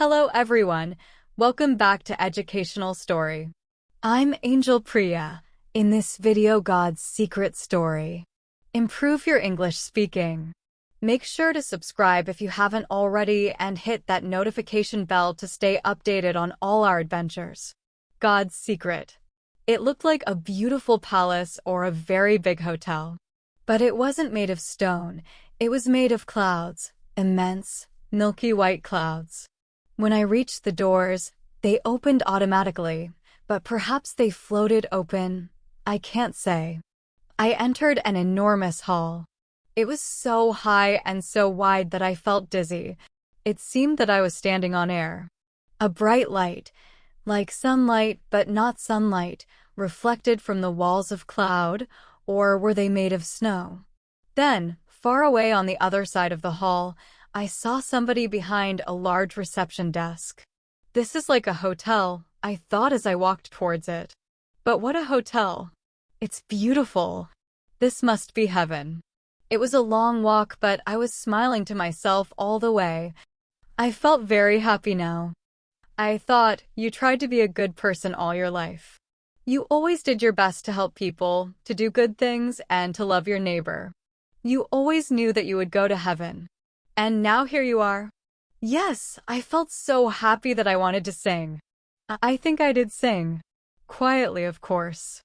Hello everyone, welcome back to Educational Story. I'm Angel Priya. In this video, God's secret story. Improve your English speaking. Make sure to subscribe if you haven't already and hit that notification bell to stay updated on all our adventures. God's secret. It looked like a beautiful palace or a very big hotel. But it wasn't made of stone, it was made of clouds, immense, milky white clouds. When I reached the doors, they opened automatically, but perhaps they floated open. I can't say. I entered an enormous hall. It was so high and so wide that I felt dizzy. It seemed that I was standing on air. A bright light, like sunlight but not sunlight, reflected from the walls of cloud, or were they made of snow? Then, far away on the other side of the hall, I saw somebody behind a large reception desk. This is like a hotel, I thought as I walked towards it. But what a hotel! It's beautiful. This must be heaven. It was a long walk, but I was smiling to myself all the way. I felt very happy now. I thought, you tried to be a good person all your life. You always did your best to help people, to do good things, and to love your neighbor. You always knew that you would go to heaven. And now here you are. Yes, I felt so happy that I wanted to sing. I think I did sing. Quietly, of course.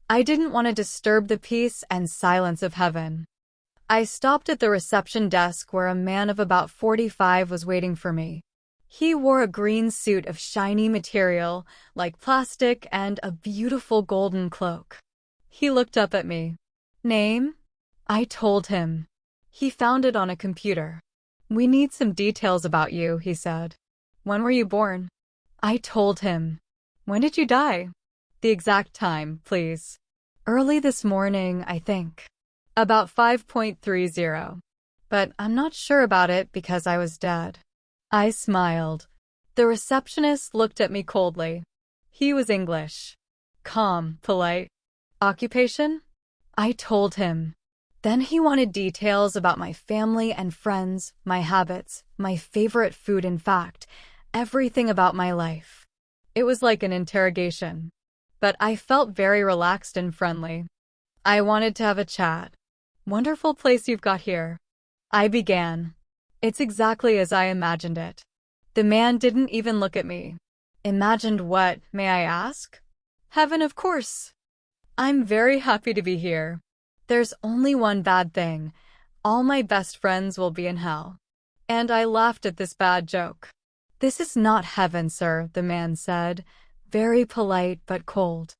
I didn't want to disturb the peace and silence of heaven. I stopped at the reception desk where a man of about 45 was waiting for me. He wore a green suit of shiny material, like plastic, and a beautiful golden cloak. He looked up at me. Name? I told him. He found it on a computer. We need some details about you, he said. When were you born? I told him. When did you die? The exact time, please. Early this morning, I think. About 5:30. But I'm not sure about it because I was dead. I smiled. The receptionist looked at me coldly. He was English. Calm, polite. Occupation? I told him. Then he wanted details about my family and friends, my habits, my favorite food, in fact, everything about my life. It was like an interrogation. But I felt very relaxed and friendly. I wanted to have a chat. Wonderful place you've got here. I began. It's exactly as I imagined it. The man didn't even look at me. Imagined what, may I ask? Heaven, of course. I'm very happy to be here. There's only one bad thing. All my best friends will be in hell. And I laughed at this bad joke. This is not heaven, sir, the man said, very polite but cold.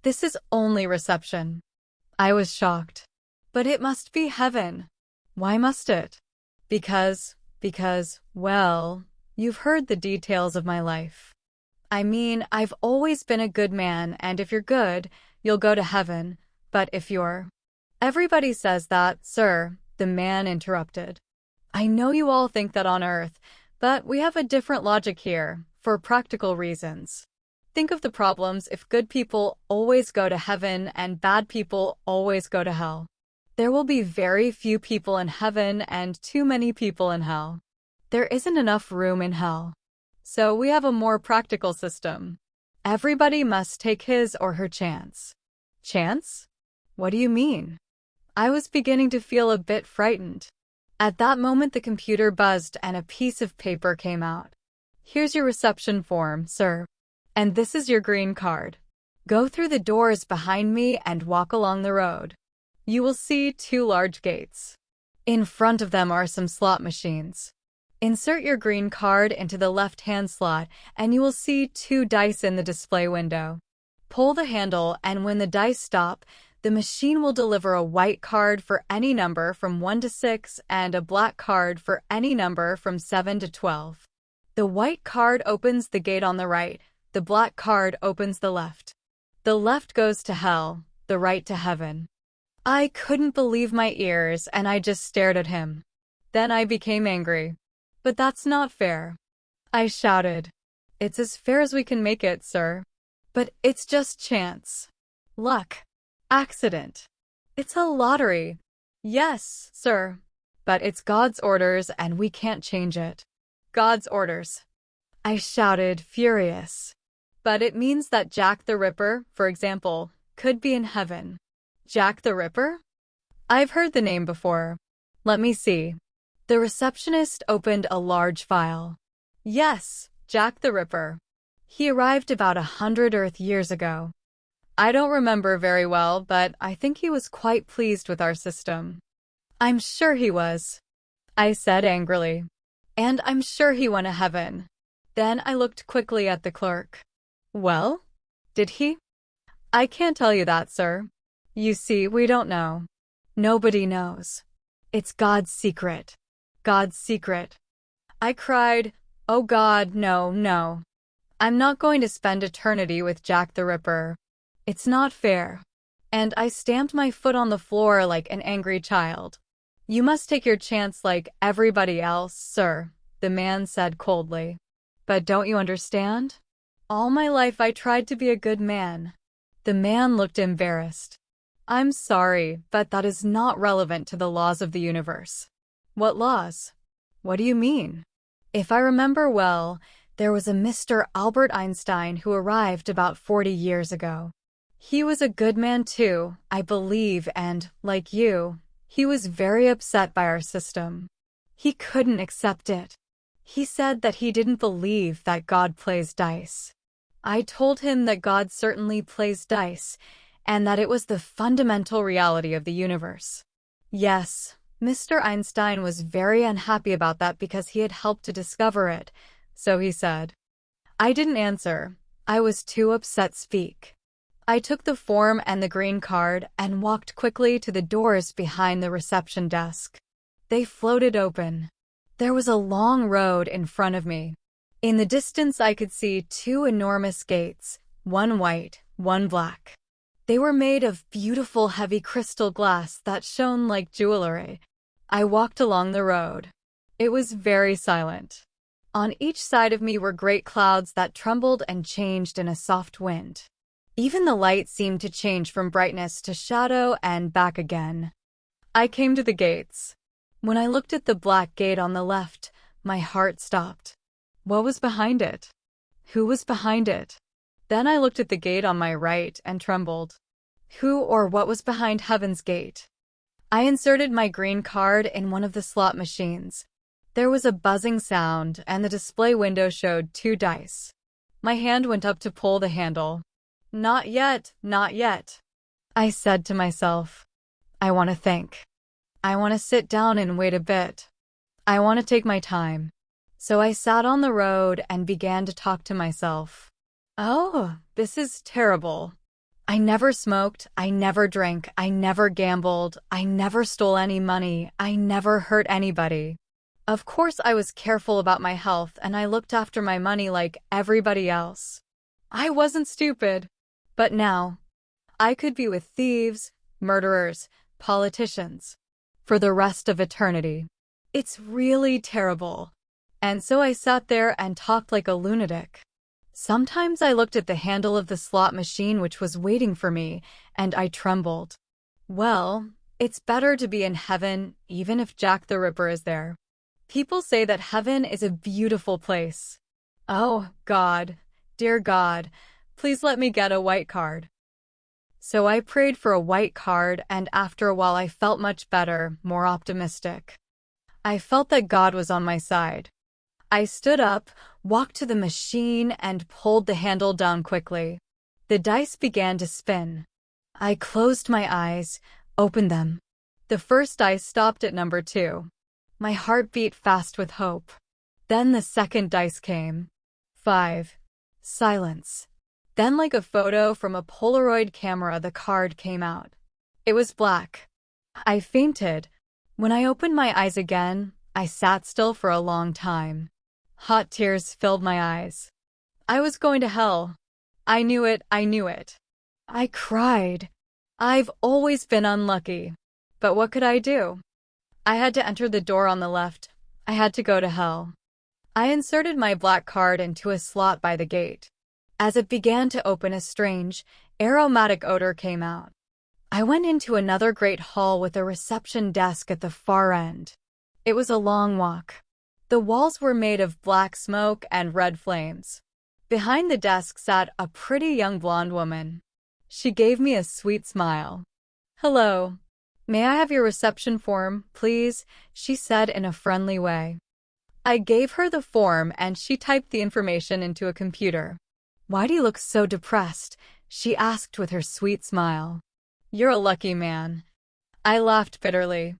This is only reception. I was shocked. But it must be heaven. Why must it? Because, well, you've heard the details of my life. I mean, I've always been a good man, and if you're good, you'll go to heaven, but if you're... Everybody says that, sir, the man interrupted. I know you all think that on earth, but we have a different logic here, for practical reasons. Think of the problems if good people always go to heaven and bad people always go to hell. There will be very few people in heaven and too many people in hell. There isn't enough room in hell. So we have a more practical system. Everybody must take his or her chance. Chance? What do you mean? I was beginning to feel a bit frightened. At that moment, the computer buzzed and a piece of paper came out. Here's your reception form, sir. And this is your green card. Go through the doors behind me and walk along the road. You will see 2 large gates. In front of them are some slot machines. Insert your green card into the left-hand slot and you will see 2 dice in the display window. Pull the handle and when the dice stop, the machine will deliver a white card for any number from 1 to 6 and a black card for any number from 7 to 12. The white card opens the gate on the right, the black card opens the left. The left goes to hell, the right to heaven. I couldn't believe my ears and I just stared at him. Then I became angry. But that's not fair. I shouted. It's as fair as we can make it, sir. But it's just chance. Luck. Accident. It's a lottery. Yes, sir. But it's God's orders and we can't change it. God's orders. I shouted, furious. But it means that Jack the Ripper, for example, could be in heaven. Jack the Ripper? I've heard the name before. Let me see. The receptionist opened a large file. Yes, Jack the Ripper. He arrived about 100 Earth years ago. I don't remember very well, but I think he was quite pleased with our system. I'm sure he was, I said angrily. And I'm sure he went to heaven. Then I looked quickly at the clerk. Well, did he? I can't tell you that, sir. You see, we don't know. Nobody knows. It's God's secret. God's secret. I cried, oh God, no, no. I'm not going to spend eternity with Jack the Ripper. It's not fair. And I stamped my foot on the floor like an angry child. You must take your chance like everybody else, sir, the man said coldly. But don't you understand? All my life I tried to be a good man. The man looked embarrassed. I'm sorry, but that is not relevant to the laws of the universe. What laws? What do you mean? If I remember well, there was a Mr. Albert Einstein who arrived about 40 years ago. He was a good man too, I believe, and, like you, he was very upset by our system. He couldn't accept it. He said that he didn't believe that God plays dice. I told him that God certainly plays dice, and that it was the fundamental reality of the universe. Yes, Mr. Einstein was very unhappy about that because he had helped to discover it, so he said. I didn't answer. I was too upset to speak. I took the form and the green card and walked quickly to the doors behind the reception desk. They floated open. There was a long road in front of me. In the distance I could see two enormous gates, one white, one black. They were made of beautiful heavy crystal glass that shone like jewelry. I walked along the road. It was very silent. On each side of me were great clouds that trembled and changed in a soft wind. Even the light seemed to change from brightness to shadow and back again. I came to the gates. When I looked at the black gate on the left, my heart stopped. What was behind it? Who was behind it? Then I looked at the gate on my right and trembled. Who or what was behind Heaven's Gate? I inserted my green card in one of the slot machines. There was a buzzing sound, and the display window showed 2 dice. My hand went up to pull the handle. Not yet, not yet. I said to myself. I want to think. I want to sit down and wait a bit. I want to take my time. So I sat on the road and began to talk to myself. Oh, this is terrible. I never smoked, I never drank, I never gambled, I never stole any money, I never hurt anybody. Of course I was careful about my health and I looked after my money like everybody else. I wasn't stupid. But now, I could be with thieves, murderers, politicians, for the rest of eternity. It's really terrible. And so I sat there and talked like a lunatic. Sometimes I looked at the handle of the slot machine which was waiting for me, and I trembled. Well, it's better to be in heaven even if Jack the Ripper is there. People say that heaven is a beautiful place. Oh, God, dear God, please let me get a white card. So I prayed for a white card, and after a while I felt much better, more optimistic. I felt that God was on my side. I stood up, walked to the machine, and pulled the handle down quickly. The dice began to spin. I closed my eyes, opened them. The first dice stopped at number 2. My heart beat fast with hope. Then the second dice came. 5. Silence. Then, like a photo from a Polaroid camera, the card came out. It was black. I fainted. When I opened my eyes again, I sat still for a long time. Hot tears filled my eyes. I was going to hell. I knew it, I knew it. I cried. I've always been unlucky. But what could I do? I had to enter the door on the left. I had to go to hell. I inserted my black card into a slot by the gate. As it began to open, a strange, aromatic odor came out. I went into another great hall with a reception desk at the far end. It was a long walk. The walls were made of black smoke and red flames. Behind the desk sat a pretty young blonde woman. She gave me a sweet smile. "Hello. May I have your reception form, please?" she said in a friendly way. I gave her the form and she typed the information into a computer. "Why do you look so depressed?" she asked with her sweet smile. "You're a lucky man." I laughed bitterly.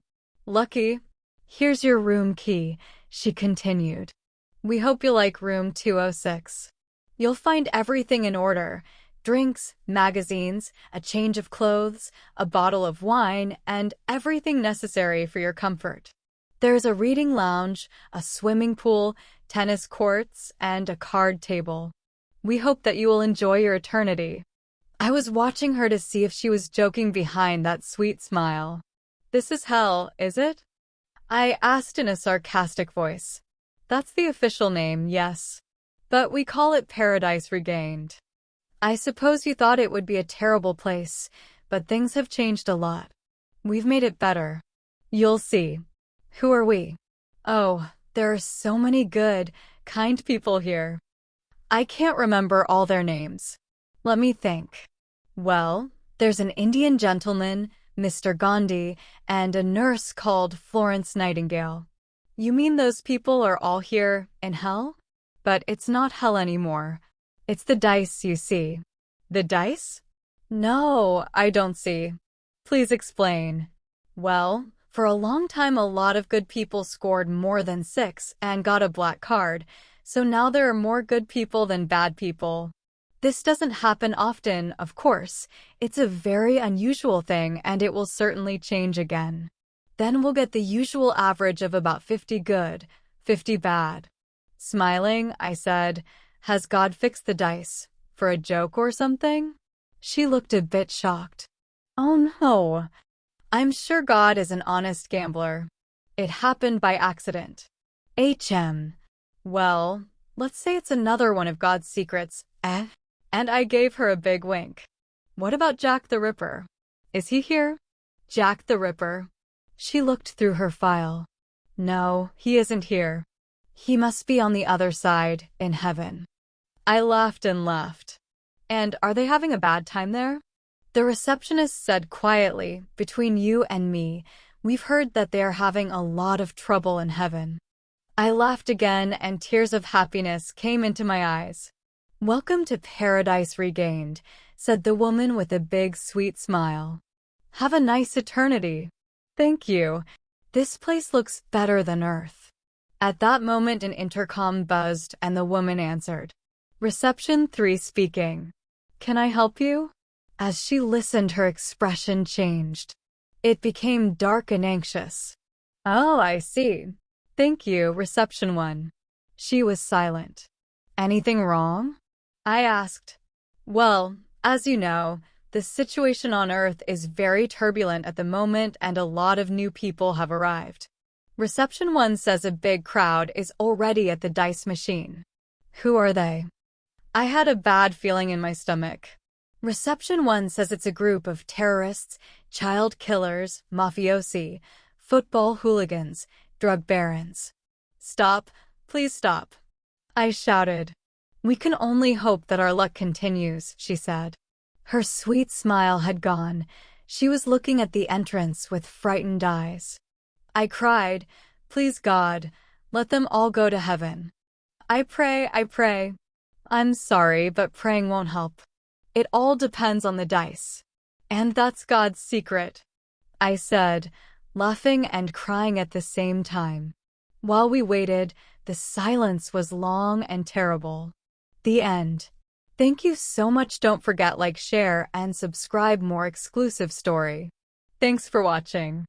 "Lucky? Here's your room key," she continued. "We hope you like room 206. You'll find everything in order: drinks, magazines, a change of clothes, a bottle of wine, and everything necessary for your comfort. There's a reading lounge, a swimming pool, tennis courts, and a card table. We hope that you will enjoy your eternity." I was watching her to see if she was joking behind that sweet smile. "This is hell, is it?" I asked in a sarcastic voice. "That's the official name, yes. But we call it Paradise Regained. I suppose you thought it would be a terrible place, but things have changed a lot. We've made it better. You'll see." "Who are we?" "Oh, there are so many good, kind people here. I can't remember all their names. Let me think. Well, there's an Indian gentleman, Mr. Gandhi, and a nurse called Florence Nightingale." "You mean those people are all here, in hell?" "But it's not hell anymore. It's the dice, you see." "The dice?" "No, I don't see. Please explain." "Well, for a long time a lot of good people scored more than 6 and got a black card, so now there are more good people than bad people. This doesn't happen often, of course. It's a very unusual thing and it will certainly change again. Then we'll get the usual average of about 50 good, 50 bad." Smiling, I said, "Has God fixed the dice? For a joke or something?" She looked a bit shocked. "Oh no. I'm sure God is an honest gambler. It happened by accident." "Well, let's say it's another one of God's secrets, eh?" And I gave her a big wink. "What about Jack the Ripper? Is he here?" "Jack the Ripper?" She looked through her file. "No, he isn't here. He must be on the other side, in heaven." I laughed and laughed. "And are they having a bad time there?" The receptionist said quietly, "Between you and me, we've heard that they are having a lot of trouble in heaven." I laughed again and tears of happiness came into my eyes. "Welcome to Paradise Regained," said the woman with a big sweet smile. "Have a nice eternity." "Thank you. This place looks better than Earth." At that moment an intercom buzzed and the woman answered. "Reception 3 speaking. Can I help you?" As she listened, her expression changed. It became dark and anxious. "Oh, I see. Thank you, reception 1." She was silent. "Anything wrong?" I asked. "Well, as you know, the situation on Earth is very turbulent at the moment and a lot of new people have arrived. Reception 1 says a big crowd is already at the dice machine." "Who are they?" I had a bad feeling in my stomach. "Reception 1 says it's a group of terrorists, child killers, mafiosi, football hooligans, drug barons." "Stop, please stop," I shouted. "We can only hope that our luck continues," she said. Her sweet smile had gone. She was looking at the entrance with frightened eyes. I cried, "Please God, let them all go to heaven. I pray, I pray." "I'm sorry, but praying won't help. It all depends on the dice. And that's God's secret," I said, laughing and crying at the same time. While we waited, the silence was long and terrible. The end. Thank you so much. Don't forget, like, share, and subscribe more exclusive story. Thanks for watching.